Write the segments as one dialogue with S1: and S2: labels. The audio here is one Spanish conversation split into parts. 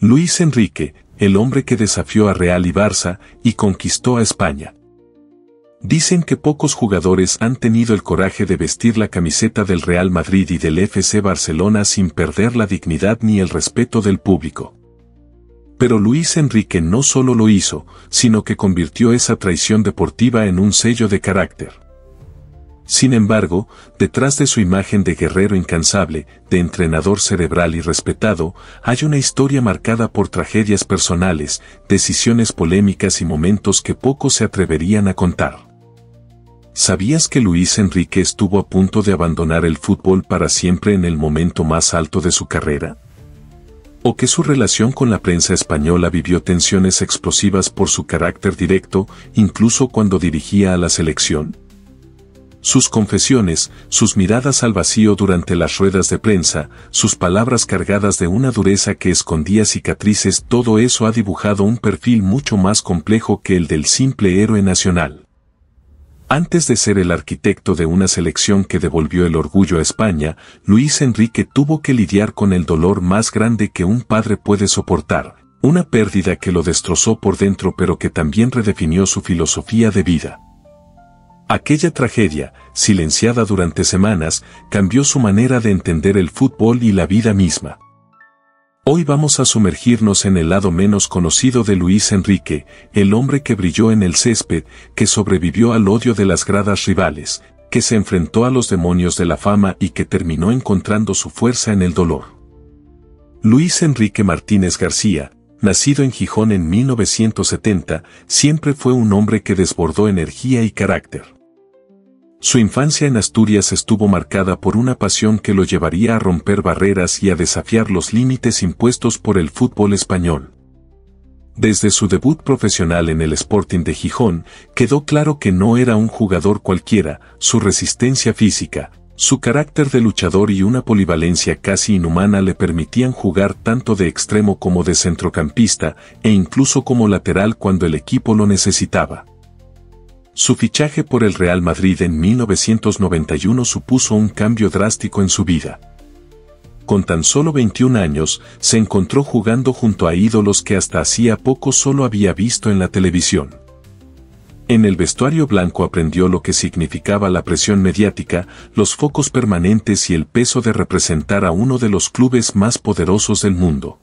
S1: Luis Enrique, el hombre que desafió a Real y Barça y conquistó a España. Dicen que pocos jugadores han tenido el coraje de vestir la camiseta del Real Madrid y del FC Barcelona sin perder la dignidad ni el respeto del público. Pero Luis Enrique no solo lo hizo, sino que convirtió esa traición deportiva en un sello de carácter. Sin embargo, detrás de su imagen de guerrero incansable, de entrenador cerebral y respetado, hay una historia marcada por tragedias personales, decisiones polémicas y momentos que pocos se atreverían a contar. ¿Sabías que Luis Enrique estuvo a punto de abandonar el fútbol para siempre en el momento más alto de su carrera? ¿O que su relación con la prensa española vivió tensiones explosivas por su carácter directo, incluso cuando dirigía a la selección? Sus confesiones, sus miradas al vacío durante las ruedas de prensa, sus palabras cargadas de una dureza que escondía cicatrices, todo eso ha dibujado un perfil mucho más complejo que el del simple héroe nacional. Antes de ser el arquitecto de una selección que devolvió el orgullo a España, Luis Enrique tuvo que lidiar con el dolor más grande que un padre puede soportar, una pérdida que lo destrozó por dentro pero que también redefinió su filosofía de vida. Aquella tragedia, silenciada durante semanas, cambió su manera de entender el fútbol y la vida misma. Hoy vamos a sumergirnos en el lado menos conocido de Luis Enrique, el hombre que brilló en el césped, que sobrevivió al odio de las gradas rivales, que se enfrentó a los demonios de la fama y que terminó encontrando su fuerza en el dolor. Luis Enrique Martínez García, nacido en Gijón en 1970, siempre fue un hombre que desbordó energía y carácter. Su infancia en Asturias estuvo marcada por una pasión que lo llevaría a romper barreras y a desafiar los límites impuestos por el fútbol español. Desde su debut profesional en el Sporting de Gijón, quedó claro que no era un jugador cualquiera, su resistencia física, su carácter de luchador y una polivalencia casi inhumana le permitían jugar tanto de extremo como de centrocampista, e incluso como lateral cuando el equipo lo necesitaba. Su fichaje por el Real Madrid en 1991 supuso un cambio drástico en su vida. Con tan solo 21 años, se encontró jugando junto a ídolos que hasta hacía poco solo había visto en la televisión. En el vestuario blanco aprendió lo que significaba la presión mediática, los focos permanentes y el peso de representar a uno de los clubes más poderosos del mundo.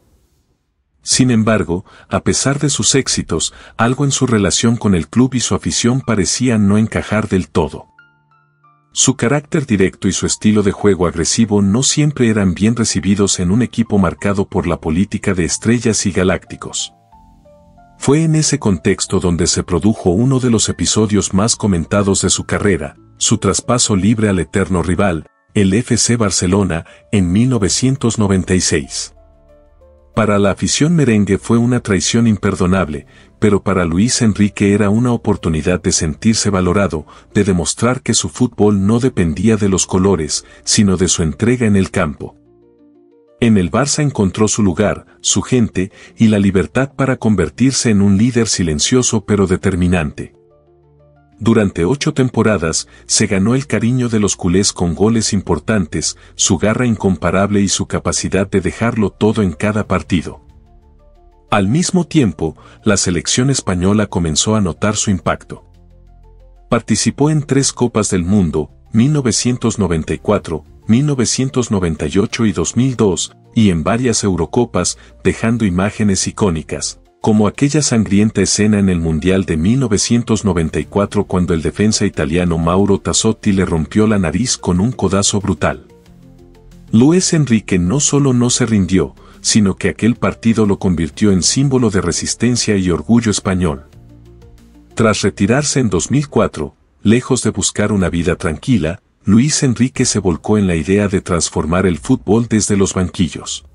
S1: Sin embargo, a pesar de sus éxitos, algo en su relación con el club y su afición parecía no encajar del todo. Su carácter directo y su estilo de juego agresivo no siempre eran bien recibidos en un equipo marcado por la política de estrellas y galácticos. Fue en ese contexto donde se produjo uno de los episodios más comentados de su carrera, su traspaso libre al eterno rival, el FC Barcelona, en 1996. Para la afición merengue fue una traición imperdonable, pero para Luis Enrique era una oportunidad de sentirse valorado, de demostrar que su fútbol no dependía de los colores, sino de su entrega en el campo. En el Barça encontró su lugar, su gente, y la libertad para convertirse en un líder silencioso pero determinante. Durante 8 temporadas, se ganó el cariño de los culés con goles importantes, su garra incomparable y su capacidad de dejarlo todo en cada partido. Al mismo tiempo, la selección española comenzó a notar su impacto. Participó en 3 Copas del Mundo, 1994, 1998 y 2002, y en varias Eurocopas, dejando imágenes icónicas, como aquella sangrienta escena en el Mundial de 1994 cuando el defensa italiano Mauro Tassotti le rompió la nariz con un codazo brutal. Luis Enrique no solo no se rindió, sino que aquel partido lo convirtió en símbolo de resistencia y orgullo español. Tras retirarse en 2004, lejos de buscar una vida tranquila, Luis Enrique se volcó en la idea de transformar el fútbol desde los banquillos.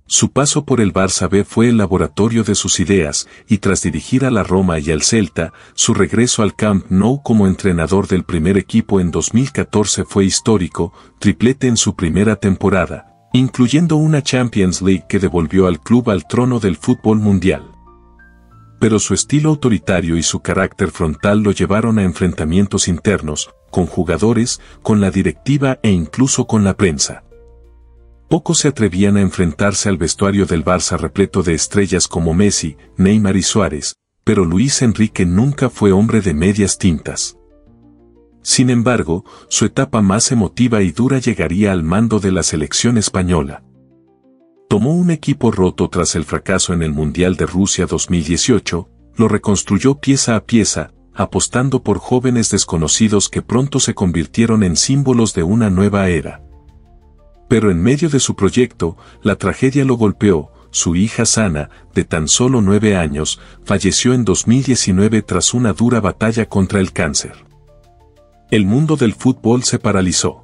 S1: Su paso por el Barça B fue el laboratorio de sus ideas, y tras dirigir a la Roma y al Celta, su regreso al Camp Nou como entrenador del primer equipo en 2014 fue histórico, triplete en su primera temporada, incluyendo una Champions League que devolvió al club al trono del fútbol mundial. Pero su estilo autoritario y su carácter frontal lo llevaron a enfrentamientos internos, con jugadores, con la directiva e incluso con la prensa. Pocos se atrevían a enfrentarse al vestuario del Barça repleto de estrellas como Messi, Neymar y Suárez, pero Luis Enrique nunca fue hombre de medias tintas. Sin embargo, su etapa más emotiva y dura llegaría al mando de la selección española. Tomó un equipo roto tras el fracaso en el Mundial de Rusia 2018, lo reconstruyó pieza a pieza, apostando por jóvenes desconocidos que pronto se convirtieron en símbolos de una nueva era. Pero en medio de su proyecto, la tragedia lo golpeó. Su hija Sana, de tan solo 9 años, falleció en 2019 tras una dura batalla contra el cáncer. El mundo del fútbol se paralizó.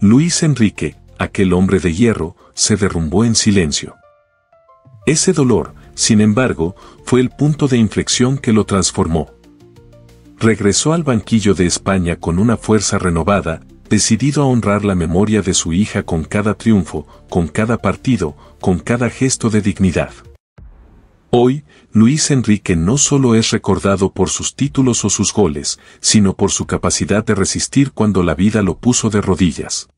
S1: Luis Enrique, aquel hombre de hierro, se derrumbó en silencio. Ese dolor, sin embargo, fue el punto de inflexión que lo transformó. Regresó al banquillo de España con una fuerza renovada, decidido a honrar la memoria de su hija con cada triunfo, con cada partido, con cada gesto de dignidad. Hoy, Luis Enrique no solo es recordado por sus títulos o sus goles, sino por su capacidad de resistir cuando la vida lo puso de rodillas.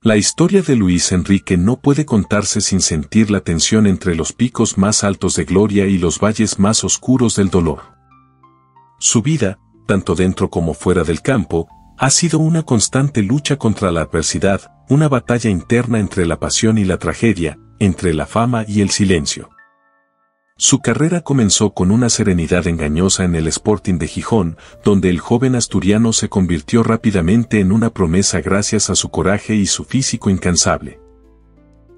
S1: La historia de Luis Enrique no puede contarse sin sentir la tensión entre los picos más altos de gloria y los valles más oscuros del dolor. Su vida, tanto dentro como fuera del campo, ha sido una constante lucha contra la adversidad, una batalla interna entre la pasión y la tragedia, entre la fama y el silencio. Su carrera comenzó con una serenidad engañosa en el Sporting de Gijón, donde el joven asturiano se convirtió rápidamente en una promesa gracias a su coraje y su físico incansable.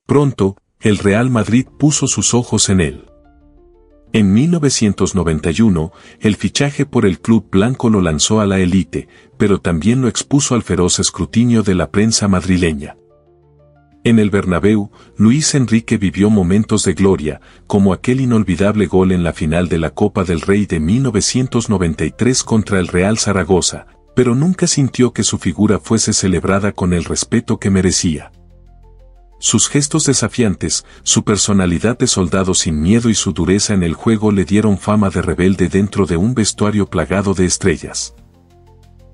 S1: Pronto, el Real Madrid puso sus ojos en él. En 1991, el fichaje por el club blanco lo lanzó a la élite, pero también lo expuso al feroz escrutinio de la prensa madrileña. En el Bernabéu, Luis Enrique vivió momentos de gloria, como aquel inolvidable gol en la final de la Copa del Rey de 1993 contra el Real Zaragoza, pero nunca sintió que su figura fuese celebrada con el respeto que merecía. Sus gestos desafiantes, su personalidad de soldado sin miedo y su dureza en el juego le dieron fama de rebelde dentro de un vestuario plagado de estrellas.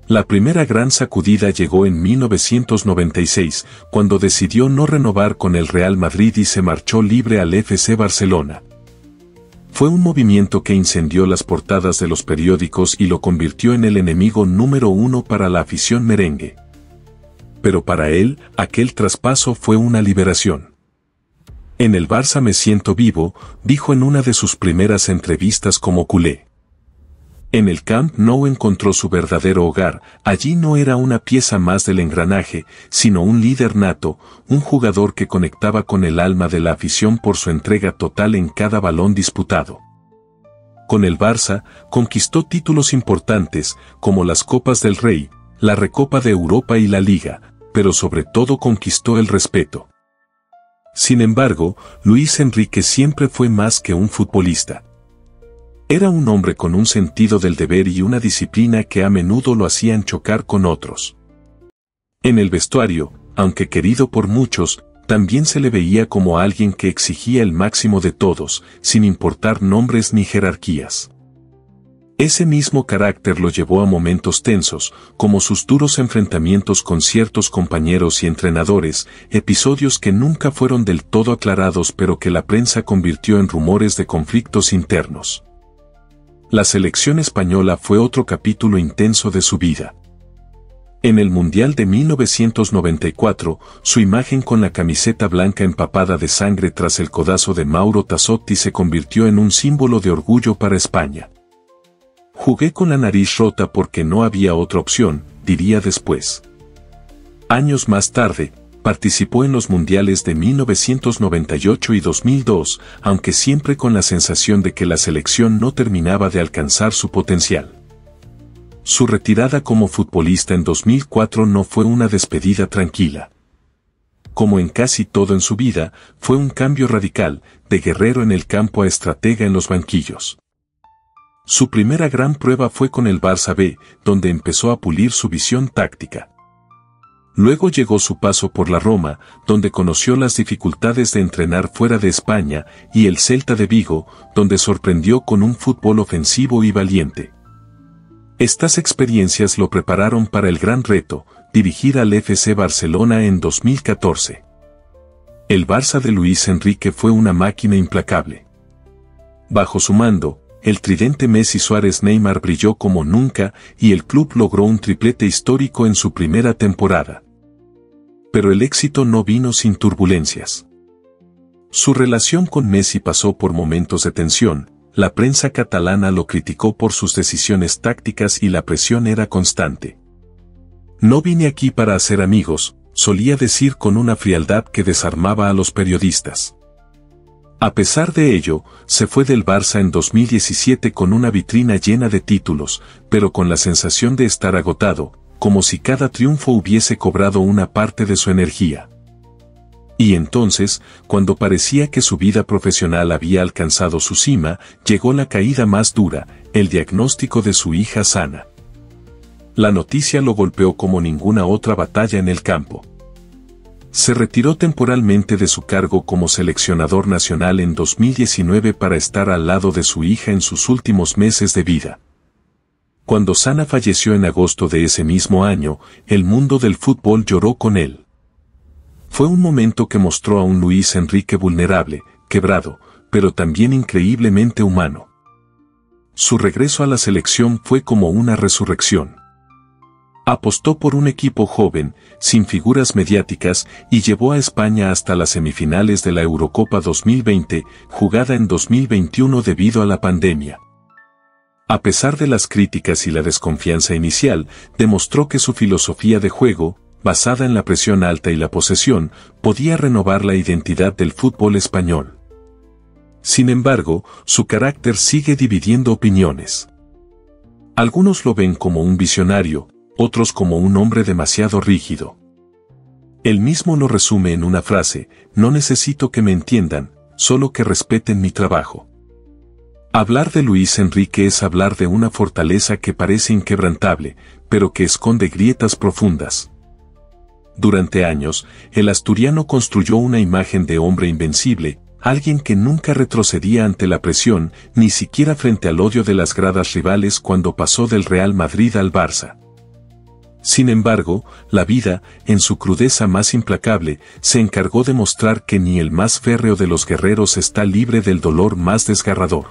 S1: La primera gran sacudida llegó en 1996, cuando decidió no renovar con el Real Madrid y se marchó libre al FC Barcelona. Fue un movimiento que incendió las portadas de los periódicos y lo convirtió en el enemigo número 1 para la afición merengue. Pero para él, aquel traspaso fue una liberación. En el Barça me siento vivo, dijo en una de sus primeras entrevistas como culé. En el Camp Nou encontró su verdadero hogar, allí no era una pieza más del engranaje, sino un líder nato, un jugador que conectaba con el alma de la afición por su entrega total en cada balón disputado. Con el Barça, conquistó títulos importantes, como las Copas del Rey, la Recopa de Europa y la Liga, pero sobre todo conquistó el respeto. Sin embargo, Luis Enrique siempre fue más que un futbolista. Era un hombre con un sentido del deber y una disciplina que a menudo lo hacían chocar con otros. En el vestuario, aunque querido por muchos, también se le veía como alguien que exigía el máximo de todos, sin importar nombres ni jerarquías. Ese mismo carácter lo llevó a momentos tensos, como sus duros enfrentamientos con ciertos compañeros y entrenadores, episodios que nunca fueron del todo aclarados pero que la prensa convirtió en rumores de conflictos internos. La selección española fue otro capítulo intenso de su vida. En el Mundial de 1994, su imagen con la camiseta blanca empapada de sangre tras el codazo de Mauro Tassotti se convirtió en un símbolo de orgullo para España. Jugué con la nariz rota porque no había otra opción, diría después. Años más tarde, participó en los mundiales de 1998 y 2002, aunque siempre con la sensación de que la selección no terminaba de alcanzar su potencial. Su retirada como futbolista en 2004 no fue una despedida tranquila. Como en casi todo en su vida, fue un cambio radical, de guerrero en el campo a estratega en los banquillos. Su primera gran prueba fue con el Barça B, donde empezó a pulir su visión táctica. Luego llegó su paso por la Roma, donde conoció las dificultades de entrenar fuera de España, y el Celta de Vigo, donde sorprendió con un fútbol ofensivo y valiente. Estas experiencias lo prepararon para el gran reto, dirigir al FC Barcelona en 2014. El Barça de Luis Enrique fue una máquina implacable. Bajo su mando, el tridente Messi-Suárez-Neymar brilló como nunca y el club logró un triplete histórico en su primera temporada. Pero el éxito no vino sin turbulencias. Su relación con Messi pasó por momentos de tensión, la prensa catalana lo criticó por sus decisiones tácticas y la presión era constante. No vine aquí para hacer amigos, solía decir con una frialdad que desarmaba a los periodistas. A pesar de ello, se fue del Barça en 2017 con una vitrina llena de títulos, pero con la sensación de estar agotado, como si cada triunfo hubiese cobrado una parte de su energía. Y entonces, cuando parecía que su vida profesional había alcanzado su cima, llegó la caída más dura, el diagnóstico de su hija Sana. La noticia lo golpeó como ninguna otra batalla en el campo. Se retiró temporalmente de su cargo como seleccionador nacional en 2019 para estar al lado de su hija en sus últimos meses de vida. Cuando Sana falleció en agosto de ese mismo año, el mundo del fútbol lloró con él. Fue un momento que mostró a un Luis Enrique vulnerable, quebrado, pero también increíblemente humano. Su regreso a la selección fue como una resurrección. Apostó por un equipo joven, sin figuras mediáticas, y llevó a España hasta las semifinales de la Eurocopa 2020, jugada en 2021 debido a la pandemia. A pesar de las críticas y la desconfianza inicial, demostró que su filosofía de juego, basada en la presión alta y la posesión, podía renovar la identidad del fútbol español. Sin embargo, su carácter sigue dividiendo opiniones. Algunos lo ven como un visionario, otros como un hombre demasiado rígido. Él mismo lo resume en una frase: no necesito que me entiendan, solo que respeten mi trabajo. Hablar de Luis Enrique es hablar de una fortaleza que parece inquebrantable, pero que esconde grietas profundas. Durante años, el asturiano construyó una imagen de hombre invencible, alguien que nunca retrocedía ante la presión, ni siquiera frente al odio de las gradas rivales cuando pasó del Real Madrid al Barça. Sin embargo, la vida, en su crudeza más implacable, se encargó de mostrar que ni el más férreo de los guerreros está libre del dolor más desgarrador.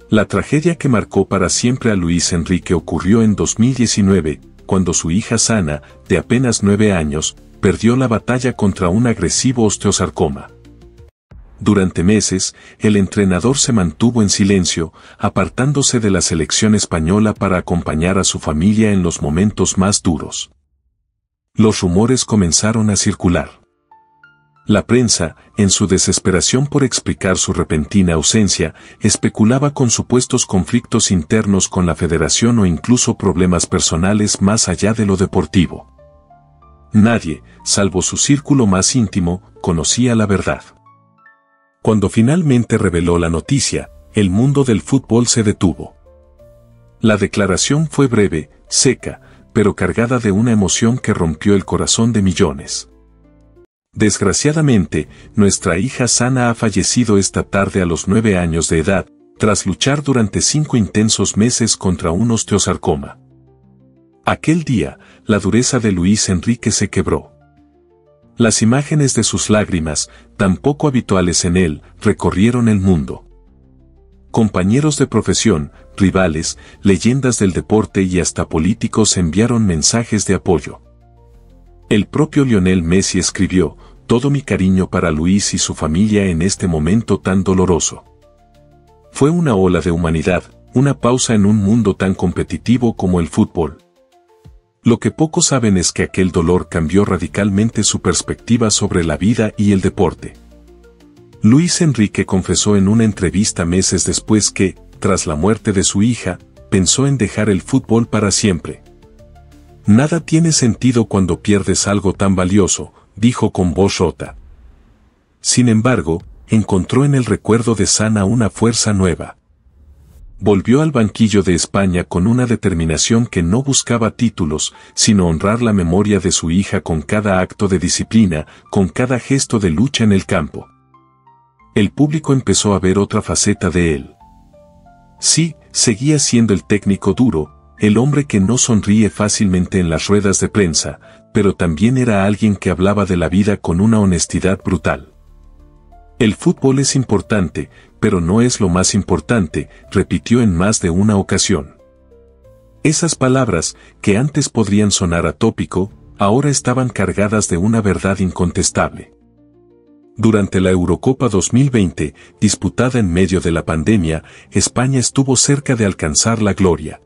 S1: La tragedia que marcó para siempre a Luis Enrique ocurrió en 2019, cuando su hija Sana, de apenas 9 años, perdió la batalla contra un agresivo osteosarcoma. Durante meses, el entrenador se mantuvo en silencio, apartándose de la selección española para acompañar a su familia en los momentos más duros. Los rumores comenzaron a circular. La prensa, en su desesperación por explicar su repentina ausencia, especulaba con supuestos conflictos internos con la federación o incluso problemas personales más allá de lo deportivo. Nadie, salvo su círculo más íntimo, conocía la verdad. Cuando finalmente reveló la noticia, el mundo del fútbol se detuvo. La declaración fue breve, seca, pero cargada de una emoción que rompió el corazón de millones. Desgraciadamente, nuestra hija Sana ha fallecido esta tarde a los 9 años de edad, tras luchar durante 5 intensos meses contra un osteosarcoma. Aquel día, la dureza de Luis Enrique se quebró. Las imágenes de sus lágrimas, tan poco habituales en él, recorrieron el mundo. Compañeros de profesión, rivales, leyendas del deporte y hasta políticos enviaron mensajes de apoyo. El propio Lionel Messi escribió: todo mi cariño para Luis y su familia en este momento tan doloroso. Fue una ola de humanidad, una pausa en un mundo tan competitivo como el fútbol. Lo que pocos saben es que aquel dolor cambió radicalmente su perspectiva sobre la vida y el deporte. Luis Enrique confesó en una entrevista meses después que, tras la muerte de su hija, pensó en dejar el fútbol para siempre. Nada tiene sentido cuando pierdes algo tan valioso, dijo con voz rota. Sin embargo, encontró en el recuerdo de Sana una fuerza nueva. Volvió al banquillo de España con una determinación que no buscaba títulos, sino honrar la memoria de su hija con cada acto de disciplina, con cada gesto de lucha en el campo. El público empezó a ver otra faceta de él. Sí, seguía siendo el técnico duro, el hombre que no sonríe fácilmente en las ruedas de prensa, pero también era alguien que hablaba de la vida con una honestidad brutal. El fútbol es importante, pero no es lo más importante, repitió en más de una ocasión. Esas palabras, que antes podrían sonar a tópico, ahora estaban cargadas de una verdad incontestable. Durante la Eurocopa 2020, disputada en medio de la pandemia, España estuvo cerca de alcanzar la gloria.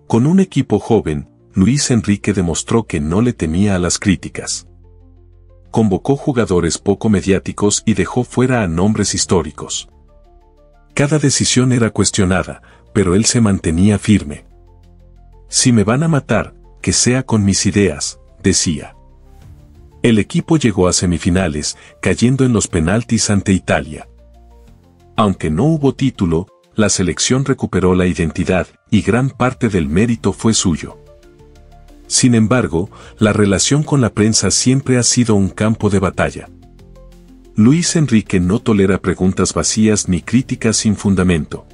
S1: Con un equipo joven, Luis Enrique demostró que no le temía a las críticas. Convocó jugadores poco mediáticos y dejó fuera a nombres históricos. Cada decisión era cuestionada, pero él se mantenía firme. Si me van a matar, que sea con mis ideas, decía. El equipo llegó a semifinales, cayendo en los penaltis ante Italia. Aunque no hubo título, la selección recuperó la identidad y gran parte del mérito fue suyo. Sin embargo, la relación con la prensa siempre ha sido un campo de batalla. Luis Enrique no tolera preguntas vacías ni críticas sin fundamento.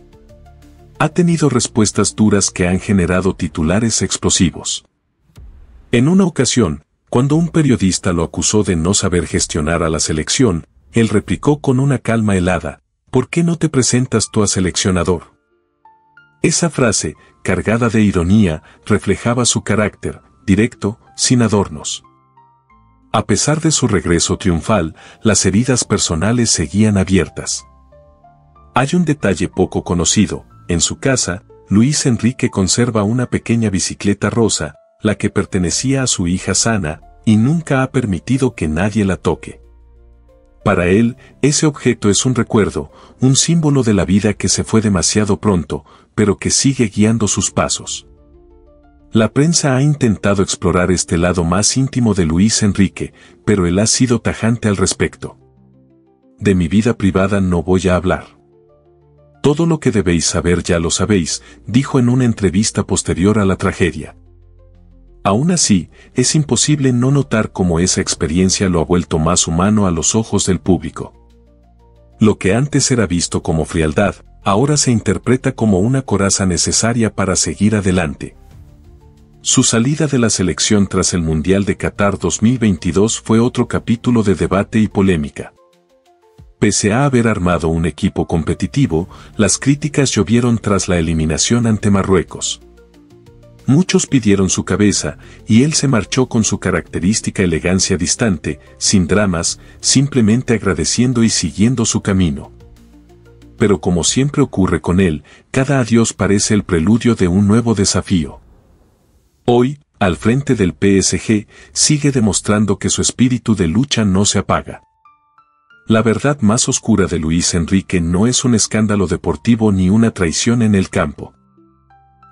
S1: Ha tenido respuestas duras que han generado titulares explosivos. En una ocasión, cuando un periodista lo acusó de no saber gestionar a la selección, él replicó con una calma helada: ¿por qué no te presentas tú a seleccionador? Esa frase, cargada de ironía, reflejaba su carácter, directo, sin adornos. A pesar de su regreso triunfal, las heridas personales seguían abiertas. Hay un detalle poco conocido: en su casa, Luis Enrique conserva una pequeña bicicleta rosa, la que pertenecía a su hija Sana, y nunca ha permitido que nadie la toque. Para él, ese objeto es un recuerdo, un símbolo de la vida que se fue demasiado pronto, pero que sigue guiando sus pasos. La prensa ha intentado explorar este lado más íntimo de Luis Enrique, pero él ha sido tajante al respecto. De mi vida privada no voy a hablar. Todo lo que debéis saber ya lo sabéis, dijo en una entrevista posterior a la tragedia. Aún así, es imposible no notar cómo esa experiencia lo ha vuelto más humano a los ojos del público. Lo que antes era visto como frialdad, ahora se interpreta como una coraza necesaria para seguir adelante. Su salida de la selección tras el Mundial de Qatar 2022 fue otro capítulo de debate y polémica. Pese a haber armado un equipo competitivo, las críticas llovieron tras la eliminación ante Marruecos. Muchos pidieron su cabeza, y él se marchó con su característica elegancia distante, sin dramas, simplemente agradeciendo y siguiendo su camino. Pero como siempre ocurre con él, cada adiós parece el preludio de un nuevo desafío. Hoy, al frente del PSG, sigue demostrando que su espíritu de lucha no se apaga. La verdad más oscura de Luis Enrique no es un escándalo deportivo ni una traición en el campo.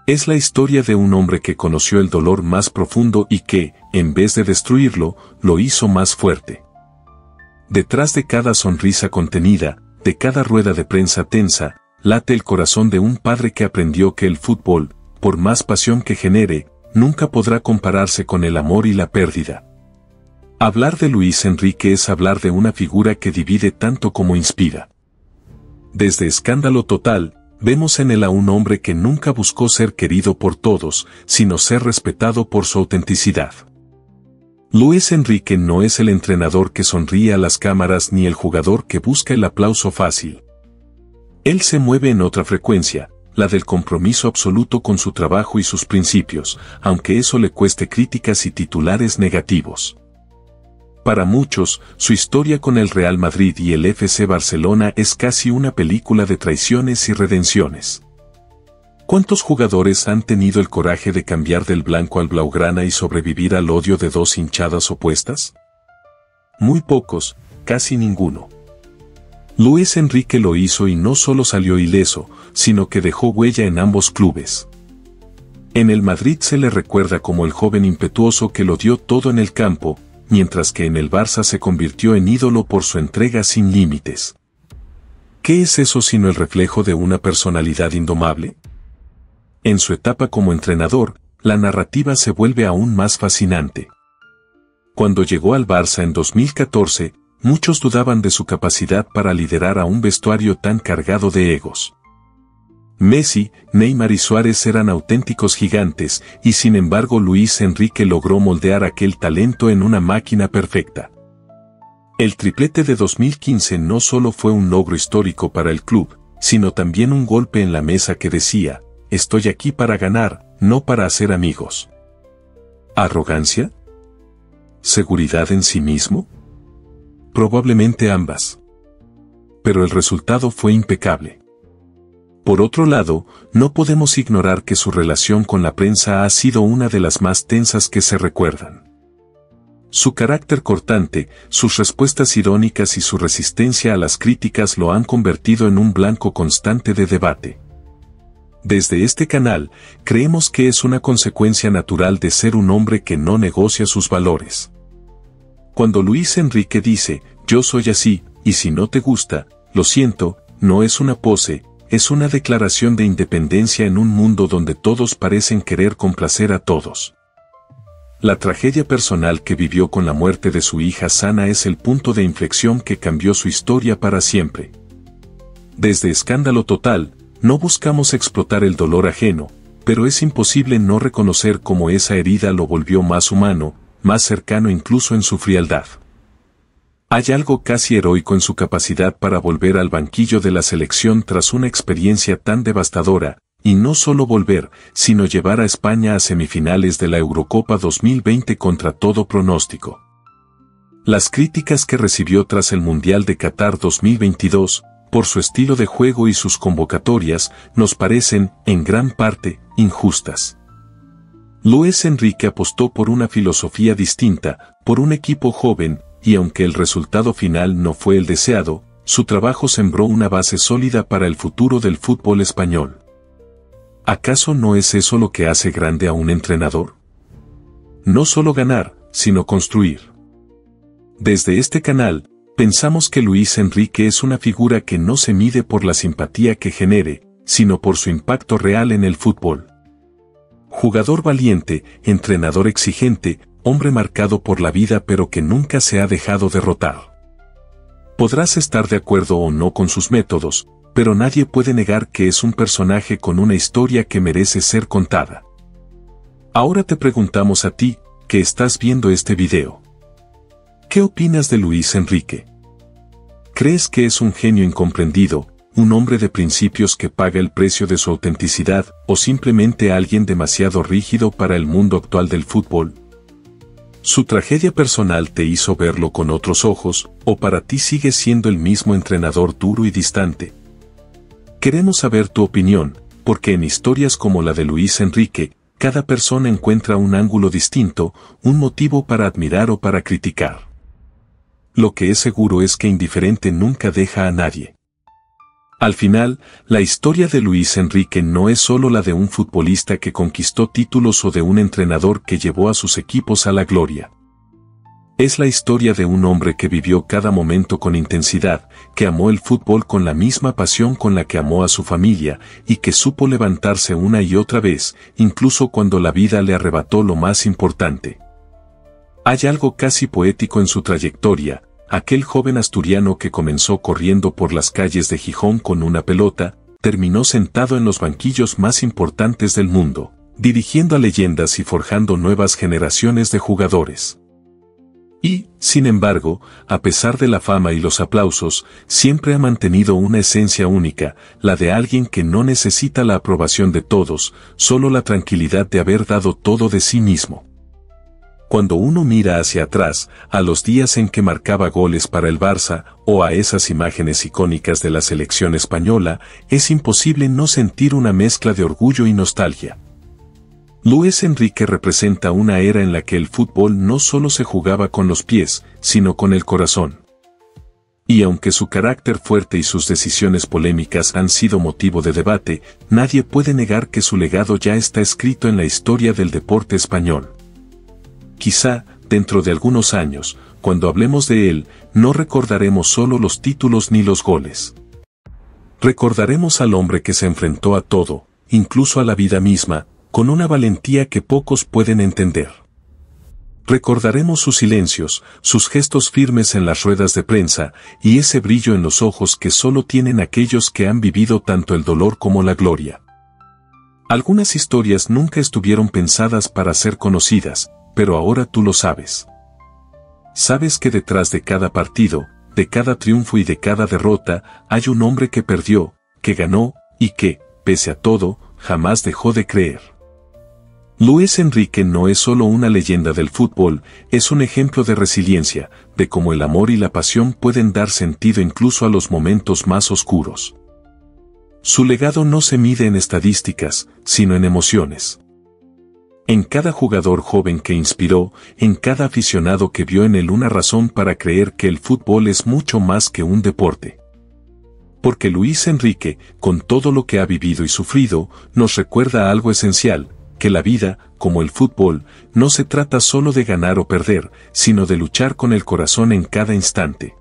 S1: Es la historia de un hombre que conoció el dolor más profundo y que, en vez de destruirlo, lo hizo más fuerte. Detrás de cada sonrisa contenida, de cada rueda de prensa tensa, late el corazón de un padre que aprendió que el fútbol, por más pasión que genere, nunca podrá compararse con el amor y la pérdida. Hablar de Luis Enrique es hablar de una figura que divide tanto como inspira. Desde Escándalo Total, vemos en él a un hombre que nunca buscó ser querido por todos, sino ser respetado por su autenticidad. Luis Enrique no es el entrenador que sonríe a las cámaras ni el jugador que busca el aplauso fácil. Él se mueve en otra frecuencia, la del compromiso absoluto con su trabajo y sus principios, aunque eso le cueste críticas y titulares negativos. Para muchos, su historia con el Real Madrid y el FC Barcelona es casi una película de traiciones y redenciones. ¿Cuántos jugadores han tenido el coraje de cambiar del blanco al blaugrana y sobrevivir al odio de dos hinchadas opuestas? Muy pocos, casi ninguno. Luis Enrique lo hizo y no solo salió ileso, sino que dejó huella en ambos clubes. En el Madrid se le recuerda como el joven impetuoso que lo dio todo en el campo, mientras que en el Barça se convirtió en ídolo por su entrega sin límites. ¿Qué es eso sino el reflejo de una personalidad indomable? En su etapa como entrenador, la narrativa se vuelve aún más fascinante. Cuando llegó al Barça en 2014, muchos dudaban de su capacidad para liderar a un vestuario tan cargado de egos. Messi, Neymar y Suárez eran auténticos gigantes, y sin embargo Luis Enrique logró moldear aquel talento en una máquina perfecta. El triplete de 2015 no solo fue un logro histórico para el club, sino también un golpe en la mesa que decía, estoy aquí para ganar, no para hacer amigos. ¿Arrogancia? ¿Seguridad en sí mismo? Probablemente ambas. Pero el resultado fue impecable. Por otro lado, no podemos ignorar que su relación con la prensa ha sido una de las más tensas que se recuerdan. Su carácter cortante, sus respuestas irónicas y su resistencia a las críticas lo han convertido en un blanco constante de debate. Desde este canal, creemos que es una consecuencia natural de ser un hombre que no negocia sus valores. Cuando Luis Enrique dice, yo soy así, y si no te gusta, lo siento, no es una pose, es una declaración de independencia en un mundo donde todos parecen querer complacer a todos. La tragedia personal que vivió con la muerte de su hija Sana es el punto de inflexión que cambió su historia para siempre. Desde Escándalo Total, no buscamos explotar el dolor ajeno, pero es imposible no reconocer cómo esa herida lo volvió más humano, más cercano incluso en su frialdad. Hay algo casi heroico en su capacidad para volver al banquillo de la selección tras una experiencia tan devastadora, y no solo volver, sino llevar a España a semifinales de la Eurocopa 2020 contra todo pronóstico. Las críticas que recibió tras el Mundial de Qatar 2022, por su estilo de juego y sus convocatorias, nos parecen, en gran parte, injustas. Luis Enrique apostó por una filosofía distinta, por un equipo joven, y aunque el resultado final no fue el deseado, su trabajo sembró una base sólida para el futuro del fútbol español. ¿Acaso no es eso lo que hace grande a un entrenador? No solo ganar, sino construir. Desde este canal, pensamos que Luis Enrique es una figura que no se mide por la simpatía que genere, sino por su impacto real en el fútbol. Jugador valiente, entrenador exigente, hombre marcado por la vida pero que nunca se ha dejado derrotar. Podrás estar de acuerdo o no con sus métodos, pero nadie puede negar que es un personaje con una historia que merece ser contada. Ahora te preguntamos a ti, que estás viendo este video. ¿Qué opinas de Luis Enrique? ¿Crees que es un genio incomprendido, un hombre de principios que paga el precio de su autenticidad, o simplemente alguien demasiado rígido para el mundo actual del fútbol? ¿Su tragedia personal te hizo verlo con otros ojos, o para ti sigue siendo el mismo entrenador duro y distante? Queremos saber tu opinión, porque en historias como la de Luis Enrique, cada persona encuentra un ángulo distinto, un motivo para admirar o para criticar. Lo que es seguro es que indiferente nunca deja a nadie. Al final, la historia de Luis Enrique no es solo la de un futbolista que conquistó títulos o de un entrenador que llevó a sus equipos a la gloria. Es la historia de un hombre que vivió cada momento con intensidad, que amó el fútbol con la misma pasión con la que amó a su familia, y que supo levantarse una y otra vez, incluso cuando la vida le arrebató lo más importante. Hay algo casi poético en su trayectoria. Aquel joven asturiano que comenzó corriendo por las calles de Gijón con una pelota, terminó sentado en los banquillos más importantes del mundo, dirigiendo a leyendas y forjando nuevas generaciones de jugadores. Y, sin embargo, a pesar de la fama y los aplausos, siempre ha mantenido una esencia única, la de alguien que no necesita la aprobación de todos, solo la tranquilidad de haber dado todo de sí mismo. Cuando uno mira hacia atrás, a los días en que marcaba goles para el Barça, o a esas imágenes icónicas de la selección española, es imposible no sentir una mezcla de orgullo y nostalgia. Luis Enrique representa una era en la que el fútbol no solo se jugaba con los pies, sino con el corazón. Y aunque su carácter fuerte y sus decisiones polémicas han sido motivo de debate, nadie puede negar que su legado ya está escrito en la historia del deporte español. Quizá, dentro de algunos años, cuando hablemos de él, no recordaremos solo los títulos ni los goles. Recordaremos al hombre que se enfrentó a todo, incluso a la vida misma, con una valentía que pocos pueden entender. Recordaremos sus silencios, sus gestos firmes en las ruedas de prensa, y ese brillo en los ojos que solo tienen aquellos que han vivido tanto el dolor como la gloria. Algunas historias nunca estuvieron pensadas para ser conocidas, pero ahora tú lo sabes. Sabes que detrás de cada partido, de cada triunfo y de cada derrota, hay un hombre que perdió, que ganó, y que, pese a todo, jamás dejó de creer. Luis Enrique no es solo una leyenda del fútbol, es un ejemplo de resiliencia, de cómo el amor y la pasión pueden dar sentido incluso a los momentos más oscuros. Su legado no se mide en estadísticas, sino en emociones. En cada jugador joven que inspiró, en cada aficionado que vio en él una razón para creer que el fútbol es mucho más que un deporte. Porque Luis Enrique, con todo lo que ha vivido y sufrido, nos recuerda algo esencial, que la vida, como el fútbol, no se trata solo de ganar o perder, sino de luchar con el corazón en cada instante.